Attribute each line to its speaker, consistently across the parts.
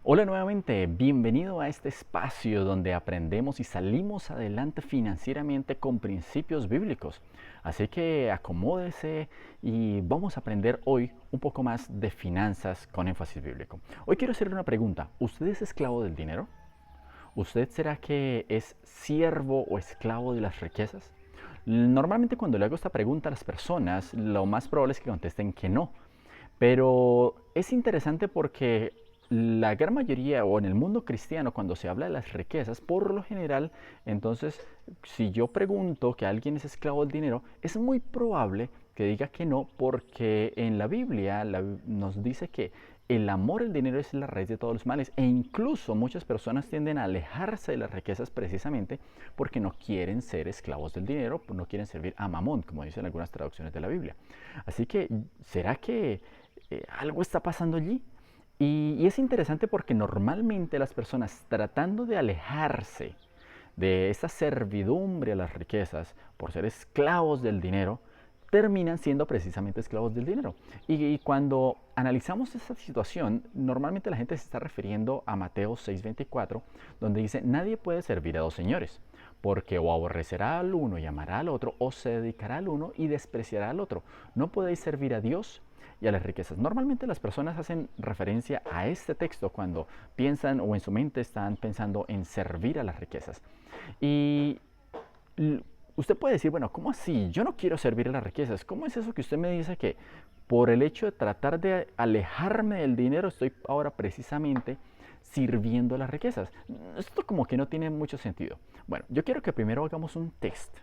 Speaker 1: Hola nuevamente, bienvenido a este espacio donde aprendemos y salimos adelante financieramente con principios bíblicos. Así que acomódese y vamos a aprender hoy un poco más de finanzas con énfasis bíblico. Hoy quiero hacerle una pregunta. ¿Usted es esclavo del dinero? ¿Usted será que es siervo o esclavo de las riquezas? Normalmente cuando le hago esta pregunta a las personas, lo más probable es que contesten que no. Pero es interesante porque la gran mayoría, o en el mundo cristiano, cuando se habla de las riquezas, por lo general, entonces, si yo pregunto que alguien es esclavo del dinero, es muy probable que diga que no, porque en la Biblia nos dice que el amor al dinero es la raíz de todos los males, e incluso muchas personas tienden a alejarse de las riquezas precisamente porque no quieren ser esclavos del dinero, no quieren servir a Mamón, como dicen algunas traducciones de la Biblia. Así que, ¿será que algo está pasando allí? Y es interesante porque normalmente las personas tratando de alejarse de esa servidumbre a las riquezas por ser esclavos del dinero, terminan siendo precisamente esclavos del dinero. Y cuando analizamos esta situación, normalmente la gente se está refiriendo a Mateo 6:24, donde dice, nadie puede servir a dos señores, porque o aborrecerá al uno y amará al otro, o se dedicará al uno y despreciará al otro. No podéis servir a Dios y a las riquezas. Normalmente las personas hacen referencia a este texto cuando piensan o en su mente están pensando en servir a las riquezas. Y usted puede decir, bueno, ¿cómo así? Yo no quiero servir a las riquezas. ¿Cómo es eso que usted me dice que por el hecho de tratar de alejarme del dinero estoy ahora precisamente sirviendo a las riquezas? Esto como que no tiene mucho sentido. Bueno, yo quiero que primero hagamos un test.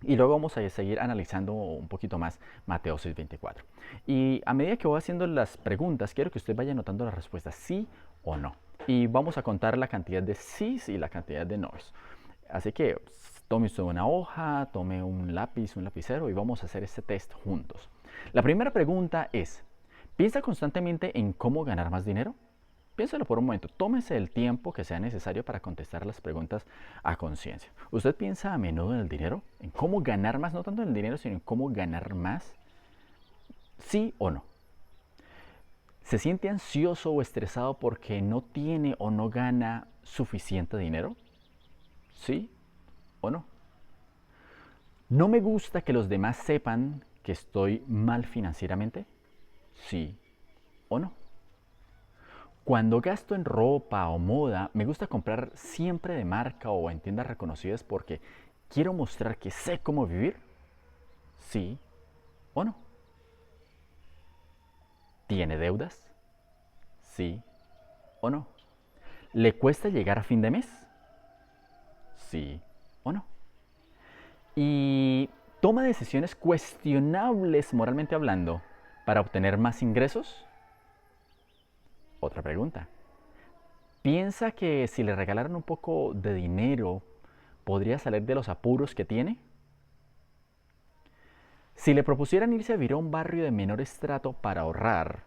Speaker 1: Y luego vamos a seguir analizando un poquito más Mateo 6:24. Y a medida que voy haciendo las preguntas, quiero que usted vaya anotando las respuestas sí o no. Y vamos a contar la cantidad de sís y la cantidad de no's. Así que tome usted una hoja, tome un lápiz, un lapicero y vamos a hacer este test juntos. La primera pregunta es, ¿piensa constantemente en cómo ganar más dinero? Piénselo por un momento, tómese el tiempo que sea necesario para contestar las preguntas a conciencia. ¿Usted piensa a menudo en el dinero? ¿En cómo ganar más? No tanto en el dinero, sino en cómo ganar más. ¿Sí o no? ¿Se siente ansioso o estresado porque no tiene o no gana suficiente dinero? ¿Sí o no? ¿No me gusta que los demás sepan que estoy mal financieramente? ¿Sí o no? Cuando gasto en ropa o moda, me gusta comprar siempre de marca o en tiendas reconocidas porque quiero mostrar que sé cómo vivir. ¿Sí o no? ¿Tiene deudas? ¿Sí o no? ¿Le cuesta llegar a fin de mes? ¿Sí o no? ¿Y toma decisiones cuestionables moralmente hablando para obtener más ingresos? Otra pregunta. ¿Piensa que si le regalaran un poco de dinero podría salir de los apuros que tiene? Si le propusieran irse a vivir a un barrio de menor estrato para ahorrar,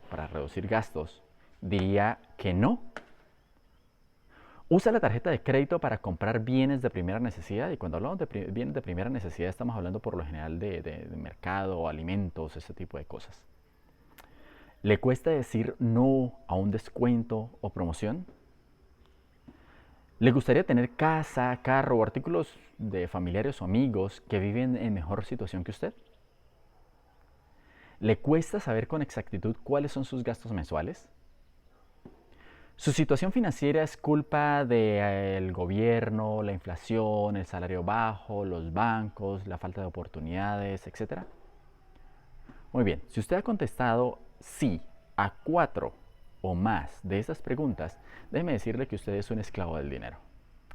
Speaker 1: para reducir gastos, diría que no. Usa la tarjeta de crédito para comprar bienes de primera necesidad. Y cuando hablamos de bienes de primera necesidad estamos hablando por lo general de mercado, alimentos, ese tipo de cosas. ¿Le cuesta decir no a un descuento o promoción? ¿Le gustaría tener casa, carro o artículos de familiares o amigos que viven en mejor situación que usted? ¿Le cuesta saber con exactitud cuáles son sus gastos mensuales? ¿Su situación financiera es culpa del gobierno, la inflación, el salario bajo, los bancos, la falta de oportunidades, etcétera? Muy bien, si usted ha contestado sí a 4 o más de estas preguntas, déjeme decirle que usted es un esclavo del dinero.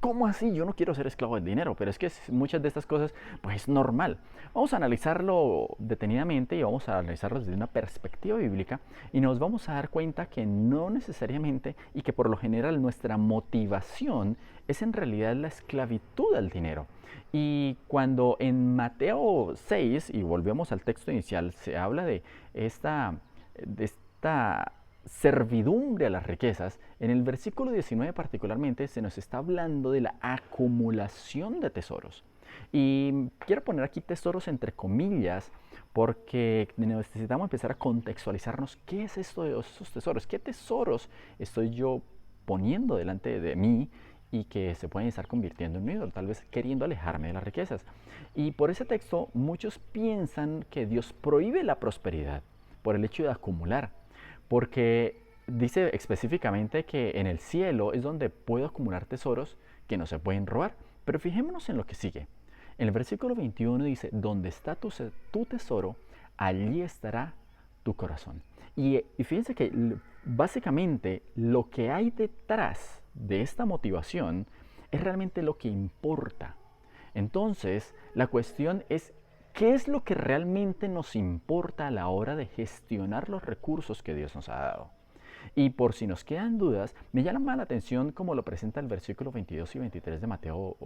Speaker 1: ¿Cómo así? Yo no quiero ser esclavo del dinero, pero es que muchas de estas cosas, pues es normal. Vamos a analizarlo detenidamente y vamos a analizarlo desde una perspectiva bíblica y nos vamos a dar cuenta que no necesariamente y que por lo general nuestra motivación es en realidad la esclavitud al dinero. Y cuando en Mateo 6, y volvemos al texto inicial, se habla de esta servidumbre a las riquezas, en el versículo 19 particularmente se nos está hablando de la acumulación de tesoros. Y quiero poner aquí tesoros entre comillas porque necesitamos empezar a contextualizarnos qué es esto de esos tesoros, qué tesoros estoy yo poniendo delante de mí y que se pueden estar convirtiendo en un ídolo, tal vez queriendo alejarme de las riquezas. Y por ese texto muchos piensan que Dios prohíbe la prosperidad por el hecho de acumular, porque dice específicamente que en el cielo es donde puedo acumular tesoros que no se pueden robar. Pero fijémonos en lo que sigue. En el versículo 21 dice, donde está tu tesoro, allí estará tu corazón. Y fíjense que básicamente lo que hay detrás de esta motivación es realmente lo que importa. Entonces, la cuestión es, ¿qué es lo que realmente nos importa a la hora de gestionar los recursos que Dios nos ha dado? Y por si nos quedan dudas, me llama la atención como lo presenta el versículo 22 y 23 de Mateo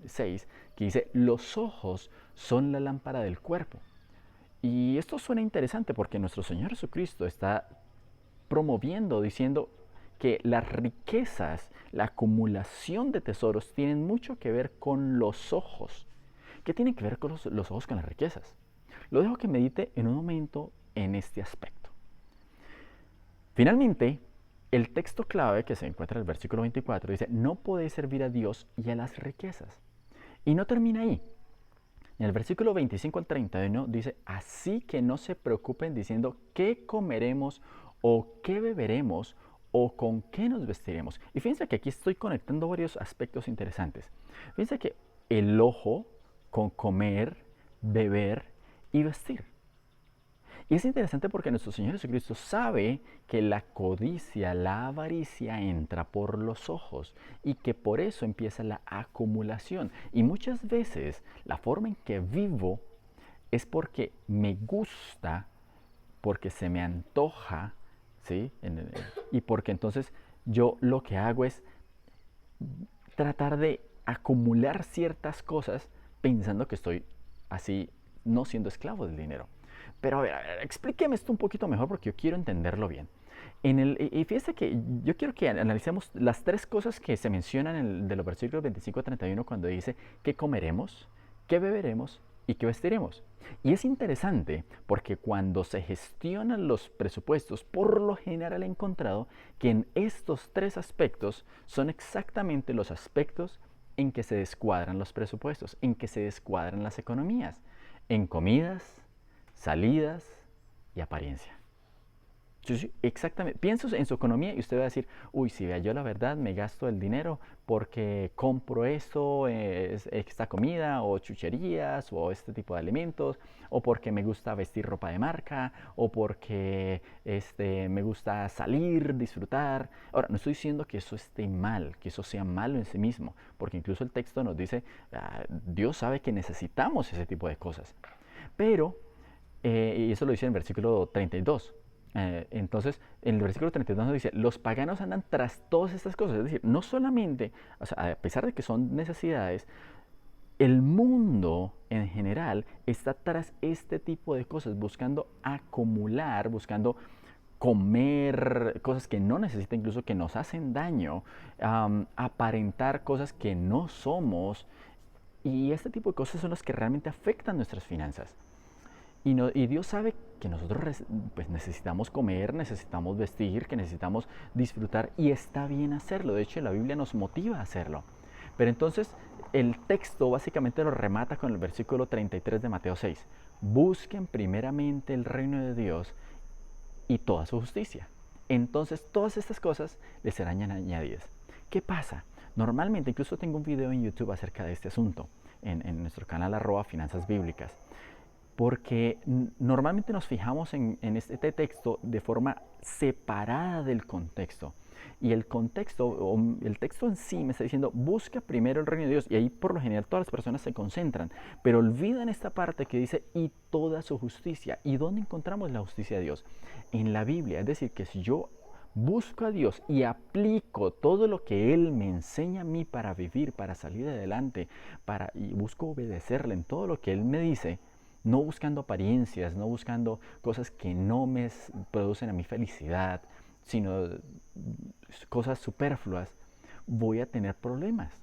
Speaker 1: 6, que dice, los ojos son la lámpara del cuerpo. Y esto suena interesante porque nuestro Señor Jesucristo está promoviendo, diciendo que las riquezas, la acumulación de tesoros tienen mucho que ver con los ojos. ¿Qué tienen que ver con los ojos con las riquezas? Lo dejo que medite en un momento en este aspecto. Finalmente, el texto clave que se encuentra en el versículo 24 dice, no podéis servir a Dios y a las riquezas. Y no termina ahí. En el versículo 25 al 31 dice, así que no se preocupen diciendo qué comeremos o qué beberemos o con qué nos vestiremos. Y fíjense que aquí estoy conectando varios aspectos interesantes. Fíjense que el ojo con comer, beber y vestir. Y es interesante porque nuestro Señor Jesucristo sabe que la codicia, la avaricia entra por los ojos y que por eso empieza la acumulación. Y muchas veces la forma en que vivo es porque me gusta, porque se me antoja, ¿sí? Y porque entonces yo lo que hago es tratar de acumular ciertas cosas pensando que estoy así no siendo esclavo del dinero. Pero a ver, explíqueme esto un poquito mejor porque yo quiero entenderlo bien. Y fíjese que yo quiero que analicemos las tres cosas que se mencionan de los versículos 25 a 31 cuando dice qué comeremos, qué beberemos y qué vestiremos. Y es interesante porque cuando se gestionan los presupuestos, por lo general he encontrado que en estos tres aspectos son exactamente los aspectos en que se descuadran los presupuestos, en que se descuadran las economías, en comidas, salidas y apariencia. Sí, sí, exactamente. Pienso en su economía y usted va a decir, uy, si vea, yo la verdad me gasto el dinero porque compro esto, esta comida o chucherías o este tipo de alimentos, o porque me gusta vestir ropa de marca, o porque me gusta salir, disfrutar. Ahora, no estoy diciendo que eso esté mal, que eso sea malo en sí mismo, porque incluso el texto nos dice, Dios sabe que necesitamos ese tipo de cosas. Pero, y eso lo dice en el versículo 32. Entonces, en el versículo 32 nos dice, los paganos andan tras todas estas cosas. Es decir, no solamente, o sea, a pesar de que son necesidades, el mundo en general está tras este tipo de cosas, buscando acumular, buscando comer cosas que no necesita, incluso que nos hacen daño, aparentar cosas que no somos. Y este tipo de cosas son las que realmente afectan nuestras finanzas. Y Dios sabe que nosotros pues, necesitamos comer, necesitamos vestir, que necesitamos disfrutar y está bien hacerlo. De hecho, la Biblia nos motiva a hacerlo. Pero entonces el texto básicamente lo remata con el versículo 33 de Mateo 6. Busquen primeramente el reino de Dios y toda su justicia. Entonces todas estas cosas les serán añadidas. ¿Qué pasa? Normalmente, incluso tengo un video en YouTube acerca de este asunto, en nuestro canal @finanzas bíblicas. Porque normalmente nos fijamos en este texto de forma separada del contexto. Y el contexto, o el texto en sí me está diciendo, busca primero el reino de Dios. Y ahí por lo general todas las personas se concentran. Pero olvidan esta parte que dice, y toda su justicia. ¿Y dónde encontramos la justicia de Dios? En la Biblia. Es decir, que si yo busco a Dios y aplico todo lo que Él me enseña a mí para vivir, para salir adelante, y busco obedecerle en todo lo que Él me dice, no buscando apariencias, no buscando cosas que no me producen a mí felicidad, sino cosas superfluas, voy a tener problemas.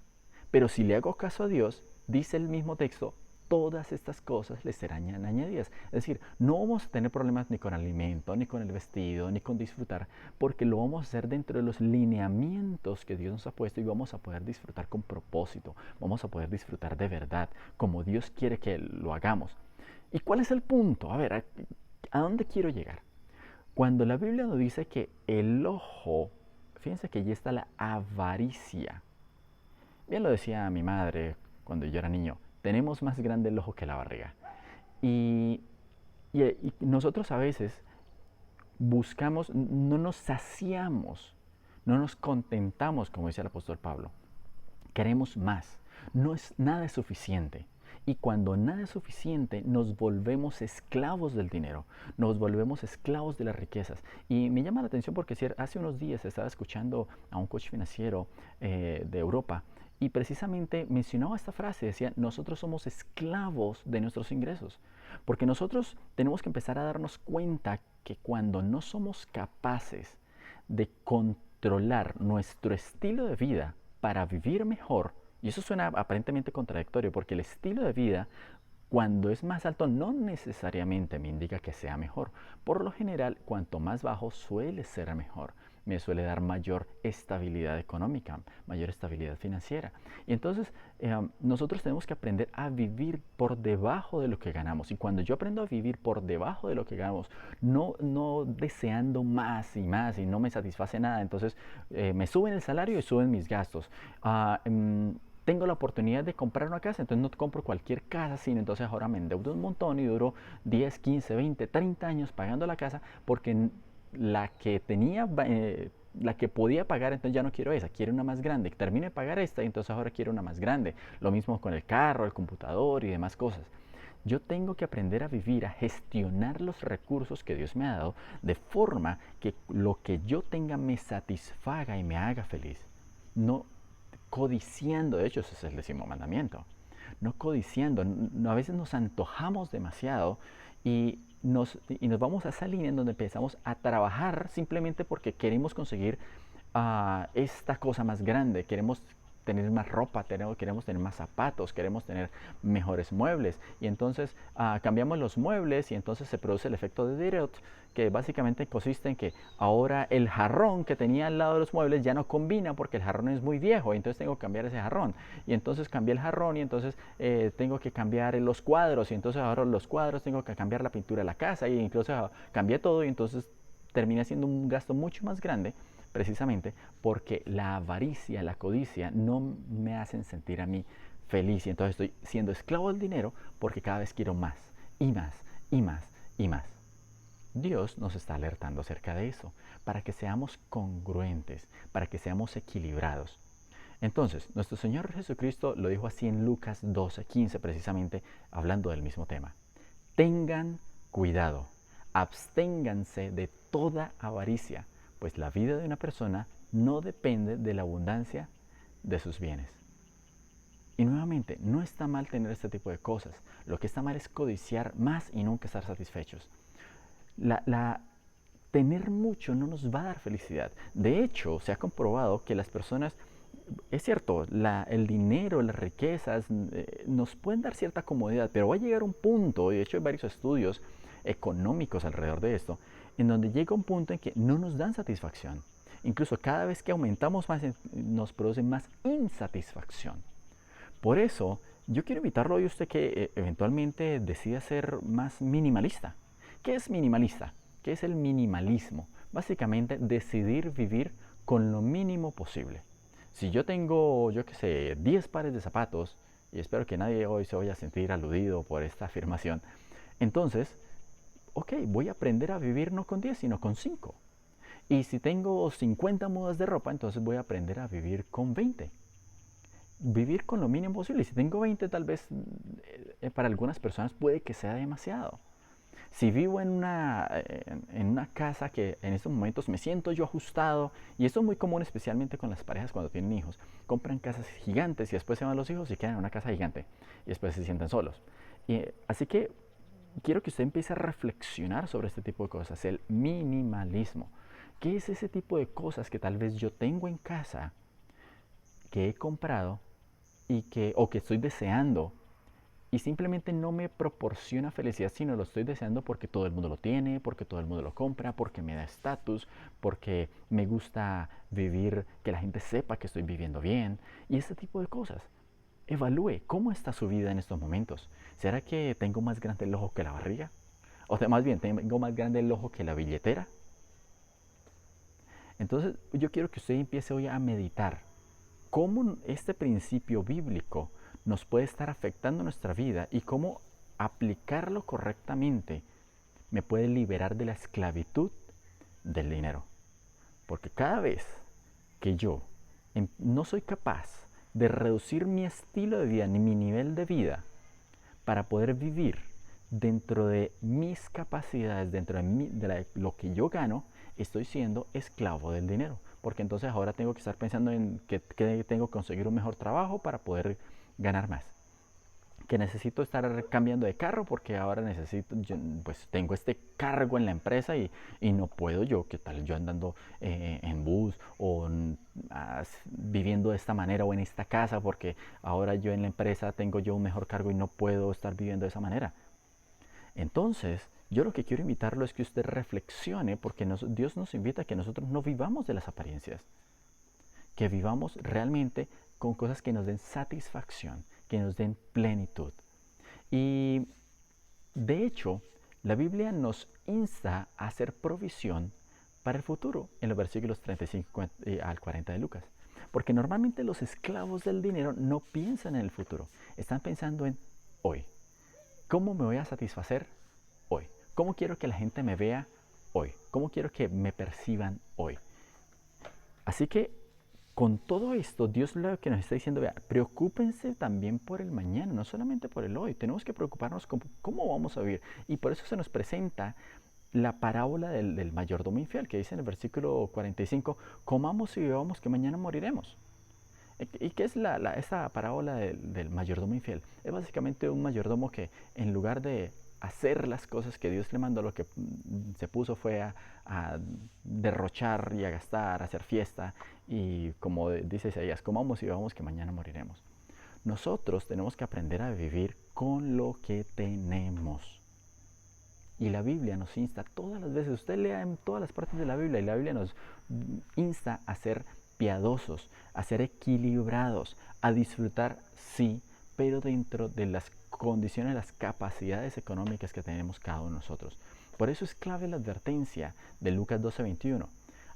Speaker 1: Pero si le hago caso a Dios, dice el mismo texto, todas estas cosas les serán añadidas. Es decir, no vamos a tener problemas ni con el alimento, ni con el vestido, ni con disfrutar, porque lo vamos a hacer dentro de los lineamientos que Dios nos ha puesto y vamos a poder disfrutar con propósito, vamos a poder disfrutar de verdad, como Dios quiere que lo hagamos. ¿Y cuál es el punto? A ver, ¿a dónde quiero llegar? Cuando la Biblia nos dice que el ojo, fíjense que allí está la avaricia. Bien lo decía mi madre cuando yo era niño, tenemos más grande el ojo que la barriga. Y, y nosotros a veces buscamos, no nos saciamos, no nos contentamos, como dice el apóstol Pablo. Queremos más. No es nada es suficiente. Y cuando nada es suficiente, nos volvemos esclavos del dinero, nos volvemos esclavos de las riquezas. Y me llama la atención porque hace unos días estaba escuchando a un coach financiero de Europa y precisamente mencionaba esta frase, decía, nosotros somos esclavos de nuestros ingresos. Porque nosotros tenemos que empezar a darnos cuenta que cuando no somos capaces de controlar nuestro estilo de vida para vivir mejor, y eso suena aparentemente contradictorio, porque el estilo de vida, cuando es más alto, no necesariamente me indica que sea mejor. Por lo general, cuanto más bajo suele ser mejor. Me suele dar mayor estabilidad económica, mayor estabilidad financiera. Y entonces nosotros tenemos que aprender a vivir por debajo de lo que ganamos. Y cuando yo aprendo a vivir por debajo de lo que ganamos, no deseando más y no me satisface nada, entonces me suben el salario y suben mis gastos. Tengo la oportunidad de comprar una casa, entonces no compro cualquier casa, sino entonces ahora me endeudo un montón y duro 10, 15, 20, 30 años pagando la casa porque la que tenía, la que podía pagar, entonces ya no quiero esa, quiero una más grande. Termino de pagar esta y entonces ahora quiero una más grande. Lo mismo con el carro, el computador y demás cosas. Yo tengo que aprender a vivir, a gestionar los recursos que Dios me ha dado de forma que lo que yo tenga me satisfaga y me haga feliz. No codiciando, de hecho ese es el 10.º mandamiento, no codiciando, a veces nos antojamos demasiado y nos vamos a esa línea en donde empezamos a trabajar simplemente porque queremos conseguir esta cosa más grande, queremos tener más ropa, queremos tener más zapatos, queremos tener mejores muebles. Y entonces cambiamos los muebles y entonces se produce el efecto de Direct, que básicamente consiste en que ahora el jarrón que tenía al lado de los muebles ya no combina porque el jarrón es muy viejo y entonces tengo que cambiar ese jarrón. Y entonces cambié el jarrón y entonces tengo que cambiar los cuadros y entonces ahora los cuadros tengo que cambiar la pintura de la casa y incluso cambié todo y entonces termina siendo un gasto mucho más grande precisamente porque la avaricia, la codicia no me hacen sentir a mí feliz y entonces estoy siendo esclavo del dinero porque cada vez quiero más y más y más y más. Dios nos está alertando acerca de eso, para que seamos congruentes, para que seamos equilibrados. Entonces, nuestro Señor Jesucristo lo dijo así en Lucas 12:15, precisamente hablando del mismo tema. Tengan cuidado, absténganse de toda avaricia, pues la vida de una persona no depende de la abundancia de sus bienes. Y nuevamente, no está mal tener este tipo de cosas. Lo que está mal es codiciar más y nunca estar satisfechos. Tener mucho no nos va a dar felicidad. De hecho, se ha comprobado que las personas, es cierto, el dinero, las riquezas nos pueden dar cierta comodidad, pero va a llegar un punto, y de hecho hay varios estudios económicos alrededor de esto, en donde llega un punto en que no nos dan satisfacción. Incluso cada vez que aumentamos más, nos produce más insatisfacción. Por eso, yo quiero invitarlo hoy a usted que eventualmente decida ser más minimalista. ¿Qué es minimalista? ¿Qué es el minimalismo? Básicamente, decidir vivir con lo mínimo posible. Si yo tengo, yo qué sé, 10 pares de zapatos, y espero que nadie hoy se vaya a sentir aludido por esta afirmación, entonces, ok, voy a aprender a vivir no con 10, sino con 5. Y si tengo 50 mudas de ropa, entonces voy a aprender a vivir con 20. Vivir con lo mínimo posible. Si tengo 20, tal vez para algunas personas puede que sea demasiado. Si vivo en una casa que en estos momentos me siento yo ajustado, y esto es muy común especialmente con las parejas cuando tienen hijos, compran casas gigantes y después se van los hijos y quedan en una casa gigante y después se sienten solos. Así que quiero que usted empiece a reflexionar sobre este tipo de cosas, el minimalismo. ¿Qué es ese tipo de cosas que tal vez yo tengo en casa, que he comprado o que estoy deseando y simplemente no me proporciona felicidad, sino lo estoy deseando porque todo el mundo lo tiene, porque todo el mundo lo compra, porque me da estatus, porque me gusta vivir, que la gente sepa que estoy viviendo bien y ese tipo de cosas. Evalúe cómo está su vida en estos momentos. ¿Será que tengo más grande el ojo que la barriga? O sea, más bien, tengo más grande el ojo que la billetera. Entonces, yo quiero que usted empiece hoy a meditar cómo este principio bíblico nos puede estar afectando nuestra vida y cómo aplicarlo correctamente me puede liberar de la esclavitud del dinero. Porque cada vez que yo no soy capaz de reducir mi estilo de vida ni mi nivel de vida para poder vivir dentro de mis capacidades, dentro de lo que yo gano, estoy siendo esclavo del dinero. Porque entonces ahora tengo que estar pensando en que tengo que conseguir un mejor trabajo para poder ganar más. Que necesito estar cambiando de carro porque ahora pues tengo este cargo en la empresa y no puedo yo, ¿qué tal yo andando en bus o viviendo de esta manera o en esta casa porque ahora yo en la empresa tengo yo un mejor cargo y no puedo estar viviendo de esa manera? Entonces, yo lo que quiero invitarlo es que usted reflexione porque Dios nos invita a que nosotros no vivamos de las apariencias, que vivamos realmente con cosas que nos den satisfacción, que nos den plenitud. Y de hecho, la Biblia nos insta a hacer provisión para el futuro en los versículos 35 al 40 de Lucas. Porque normalmente los esclavos del dinero no piensan en el futuro, están pensando en hoy. ¿Cómo me voy a satisfacer hoy? ¿Cómo quiero que la gente me vea hoy? ¿Cómo quiero que me perciban hoy? Así que con todo esto, Dios lo que nos está diciendo, vea, preocúpense también por el mañana, no solamente por el hoy. Tenemos que preocuparnos cómo vamos a vivir. Y por eso se nos presenta la parábola del mayordomo infiel, que dice en el versículo 45, comamos y bebamos que mañana moriremos. ¿Y qué es esta parábola del mayordomo infiel? Es básicamente un mayordomo que en lugar de hacer las cosas que Dios le mandó, lo que se puso fue a derrochar y a gastar, a hacer fiesta. Y como dice Isaías, comamos y bebamos que mañana moriremos. Nosotros tenemos que aprender a vivir con lo que tenemos. Y la Biblia nos insta todas las veces, usted lea en todas las partes de la Biblia, y la Biblia nos insta a ser piadosos, a ser equilibrados, a disfrutar, sí, pero dentro de las condiciones, las capacidades económicas que tenemos cada uno de nosotros. Por eso es clave la advertencia de Lucas 12:21.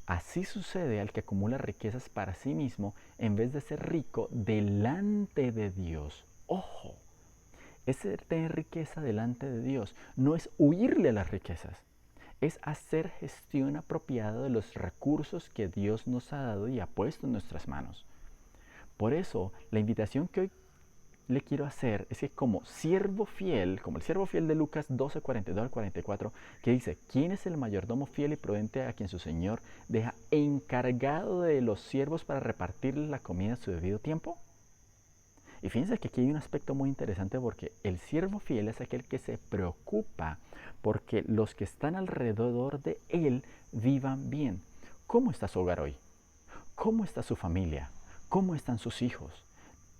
Speaker 1: Así sucede al que acumula riquezas para sí mismo en vez de ser rico delante de Dios. Ojo, ese tener riqueza delante de Dios no es huirle a las riquezas, es hacer gestión apropiada de los recursos que Dios nos ha dado y ha puesto en nuestras manos. Por eso, la invitación que hoy le quiero hacer es que como siervo fiel, como el siervo fiel de Lucas 12:42 al 44, que dice, ¿quién es el mayordomo fiel y prudente a quien su señor deja encargado de los siervos para repartirles la comida a su debido tiempo? Y fíjense que aquí hay un aspecto muy interesante porque el siervo fiel es aquel que se preocupa porque los que están alrededor de él vivan bien. ¿Cómo está su hogar hoy? ¿Cómo está su familia? ¿Cómo están sus hijos?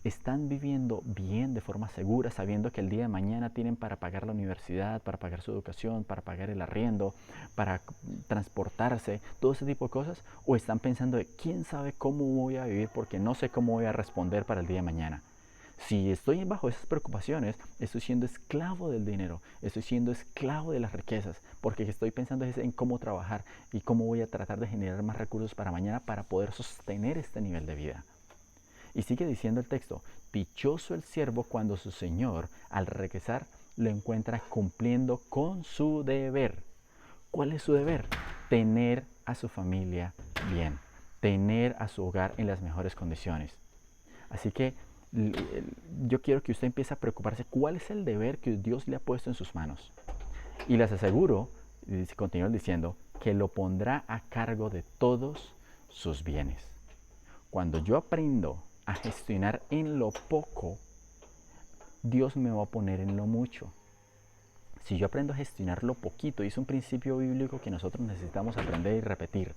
Speaker 1: ¿Están viviendo bien de forma segura, sabiendo que el día de mañana tienen para pagar la universidad, para pagar su educación, para pagar el arriendo, para transportarse, todo ese tipo de cosas? ¿O están pensando de quién sabe cómo voy a vivir porque no sé cómo voy a responder para el día de mañana? Si estoy bajo esas preocupaciones, estoy siendo esclavo del dinero, estoy siendo esclavo de las riquezas, porque estoy pensando en cómo trabajar y cómo voy a tratar de generar más recursos para mañana para poder sostener este nivel de vida. Y sigue diciendo el texto, dichoso el siervo cuando su señor, al regresar, lo encuentra cumpliendo con su deber. ¿Cuál es su deber? Tener a su familia bien, tener a su hogar en las mejores condiciones. Así que yo quiero que usted empiece a preocuparse cuál es el deber que Dios le ha puesto en sus manos. Y les aseguro, y continúo diciendo, que lo pondrá a cargo de todos sus bienes. Cuando yo aprendo a gestionar en lo poco, Dios me va a poner en lo mucho. Si yo aprendo a gestionar lo poquito, y es un principio bíblico que nosotros necesitamos aprender y repetir,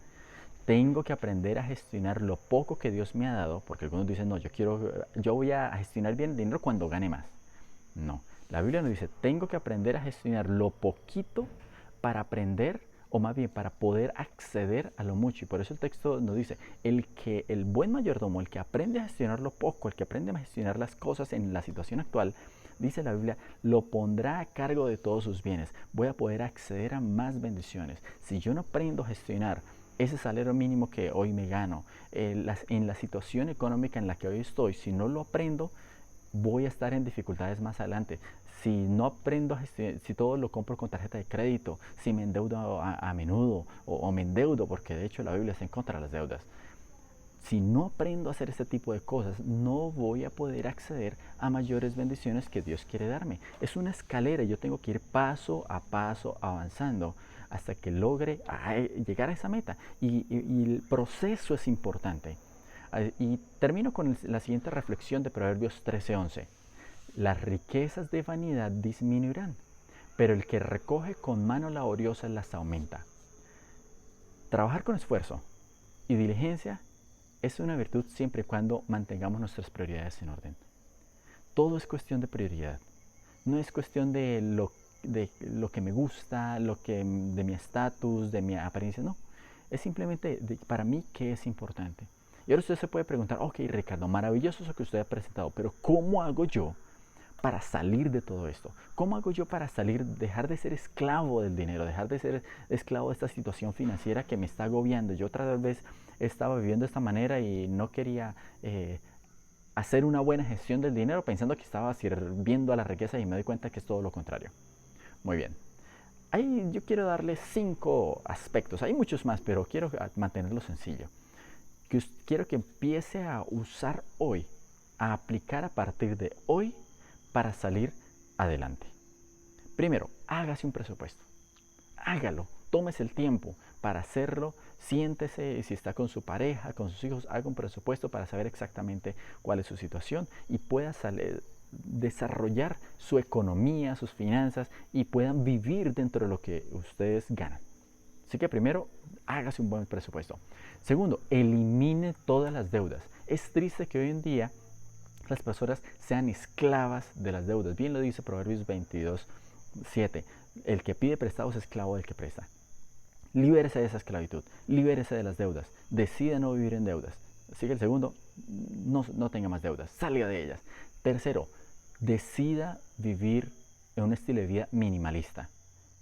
Speaker 1: tengo que aprender a gestionar lo poco que Dios me ha dado, porque algunos dicen, no, yo voy a gestionar bien el dinero cuando gane más. No, la Biblia nos dice, tengo que aprender a gestionar lo poquito para aprender, o más bien para poder acceder a lo mucho. Y por eso el texto nos dice, el buen mayordomo, el que aprende a gestionar lo poco, el que aprende a gestionar las cosas en la situación actual, dice la Biblia, lo pondrá a cargo de todos sus bienes. Voy a poder acceder a más bendiciones. Si yo no aprendo a gestionar ese salario mínimo que hoy me gano, en la situación económica en la que hoy estoy, si no lo aprendo, voy a estar en dificultades más adelante. Si no aprendo a gestionar, si todo lo compro con tarjeta de crédito, si me endeudo a menudo o me endeudo, porque de hecho la Biblia está en contra de las deudas. Si no aprendo a hacer este tipo de cosas, no voy a poder acceder a mayores bendiciones que Dios quiere darme. Es una escalera y yo tengo que ir paso a paso avanzando hasta que logre llegar a esa meta. Y el proceso es importante. Y termino con la siguiente reflexión de Proverbios 13:11. Las riquezas de vanidad disminuirán, pero el que recoge con mano laboriosa las aumenta. Trabajar con esfuerzo y diligencia es una virtud siempre y cuando mantengamos nuestras prioridades en orden. Todo es cuestión de prioridad. No es cuestión de lo que me gusta, de mi estatus, de mi apariencia. No. Es simplemente para mí qué es importante. Y ahora usted se puede preguntar, ok, Ricardo, maravilloso eso que usted ha presentado, pero ¿cómo hago yo para salir de todo esto? ¿Cómo hago yo para dejar de ser esclavo del dinero, dejar de ser esclavo de esta situación financiera que me está agobiando? Yo otra vez estaba viviendo de esta manera y no quería hacer una buena gestión del dinero pensando que estaba sirviendo a la riqueza y me doy cuenta que es todo lo contrario. Muy bien. Ahí yo quiero darle 5 aspectos. Hay muchos más, pero quiero mantenerlo sencillo. Quiero que empiece a usar hoy, a aplicar a partir de hoy para salir adelante. Primero, hágase un presupuesto. Hágalo, tómese el tiempo para hacerlo, siéntese, si está con su pareja, con sus hijos, haga un presupuesto para saber exactamente cuál es su situación y pueda desarrollar su economía, sus finanzas y puedan vivir dentro de lo que ustedes ganan. Así que primero, hágase un buen presupuesto. Segundo, elimine todas las deudas. Es triste que hoy en día las personas sean esclavas de las deudas. Bien lo dice Proverbios 22:7. El que pide prestado es esclavo del que presta. Libérese de esa esclavitud, libérese de las deudas, decida no vivir en deudas. Así que el segundo, no tenga más deudas, salga de ellas. Tercero, decida vivir en un estilo de vida minimalista.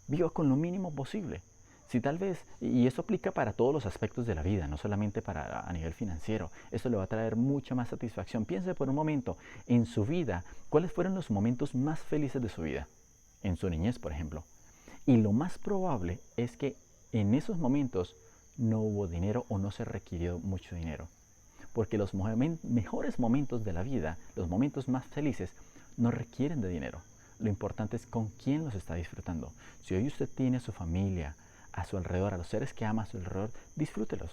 Speaker 1: Viva con lo mínimo posible. Si tal vez, y esto aplica para todos los aspectos de la vida, no solamente a nivel financiero, esto le va a traer mucha más satisfacción. Piense por un momento en su vida, cuáles fueron los momentos más felices de su vida, en su niñez, por ejemplo. Y lo más probable es que en esos momentos no hubo dinero o no se requirió mucho dinero. Porque los mejores momentos de la vida, los momentos más felices, no requieren de dinero. Lo importante es con quién los está disfrutando. Si hoy usted tiene a su familia, a su alrededor, a los seres que ama a su alrededor, disfrútelos.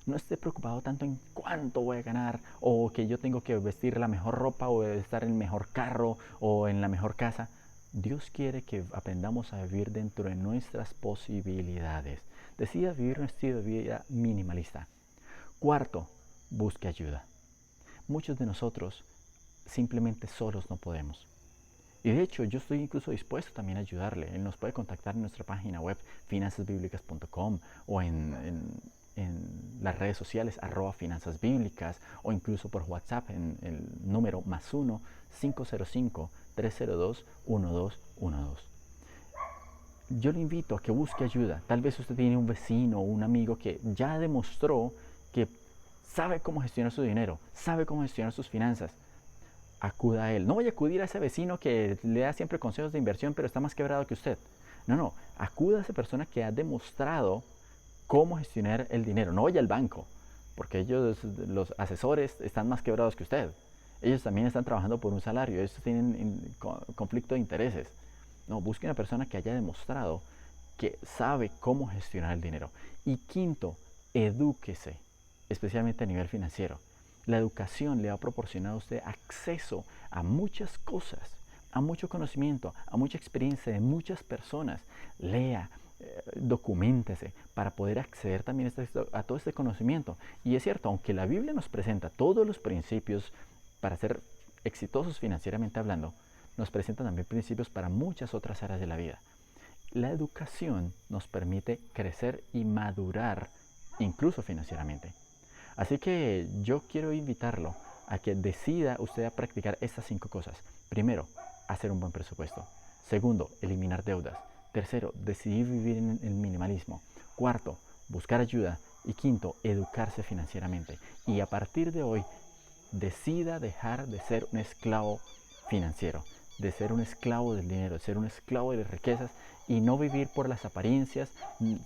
Speaker 1: No esté preocupado tanto en cuánto voy a ganar o que yo tengo que vestir la mejor ropa o estar en el mejor carro o en la mejor casa. Dios quiere que aprendamos a vivir dentro de nuestras posibilidades. Decida vivir un estilo de vida minimalista. Cuarto, busque ayuda. Muchos de nosotros simplemente solos no podemos. Y de hecho, yo estoy incluso dispuesto también a ayudarle. Él nos puede contactar en nuestra página web finanzasbiblicas.com o en las redes sociales @finanzasbiblicas o incluso por WhatsApp en el número +1 505 302 1212. Yo le invito a que busque ayuda. Tal vez usted tiene un vecino o un amigo que ya demostró que sabe cómo gestionar su dinero, sabe cómo gestionar sus finanzas. Acuda a él. No vaya a acudir a ese vecino que le da siempre consejos de inversión, pero está más quebrado que usted. No. Acuda a esa persona que ha demostrado cómo gestionar el dinero. No vaya al banco, porque ellos, los asesores, están más quebrados que usted. Ellos también están trabajando por un salario. Ellos tienen conflicto de intereses. No, busque una persona que haya demostrado que sabe cómo gestionar el dinero. Y quinto, edúquese, especialmente a nivel financiero. La educación le va a proporcionar a usted acceso a muchas cosas, a mucho conocimiento, a mucha experiencia de muchas personas. Lea, documéntese para poder acceder también a todo este conocimiento. Y es cierto, aunque la Biblia nos presenta todos los principios para ser exitosos financieramente hablando, nos presenta también principios para muchas otras áreas de la vida. La educación nos permite crecer y madurar incluso financieramente. Así que yo quiero invitarlo a que decida usted a practicar estas 5 cosas. Primero, hacer un buen presupuesto. Segundo, eliminar deudas. Tercero, decidir vivir en el minimalismo. Cuarto, buscar ayuda. Y quinto, educarse financieramente. Y a partir de hoy, decida dejar de ser un esclavo financiero, de ser un esclavo del dinero, de ser un esclavo de las riquezas y no vivir por las apariencias,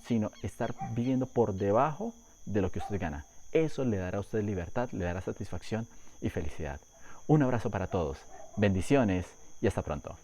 Speaker 1: sino estar viviendo por debajo de lo que usted gana. Eso le dará a usted libertad, le dará satisfacción y felicidad. Un abrazo para todos, bendiciones y hasta pronto.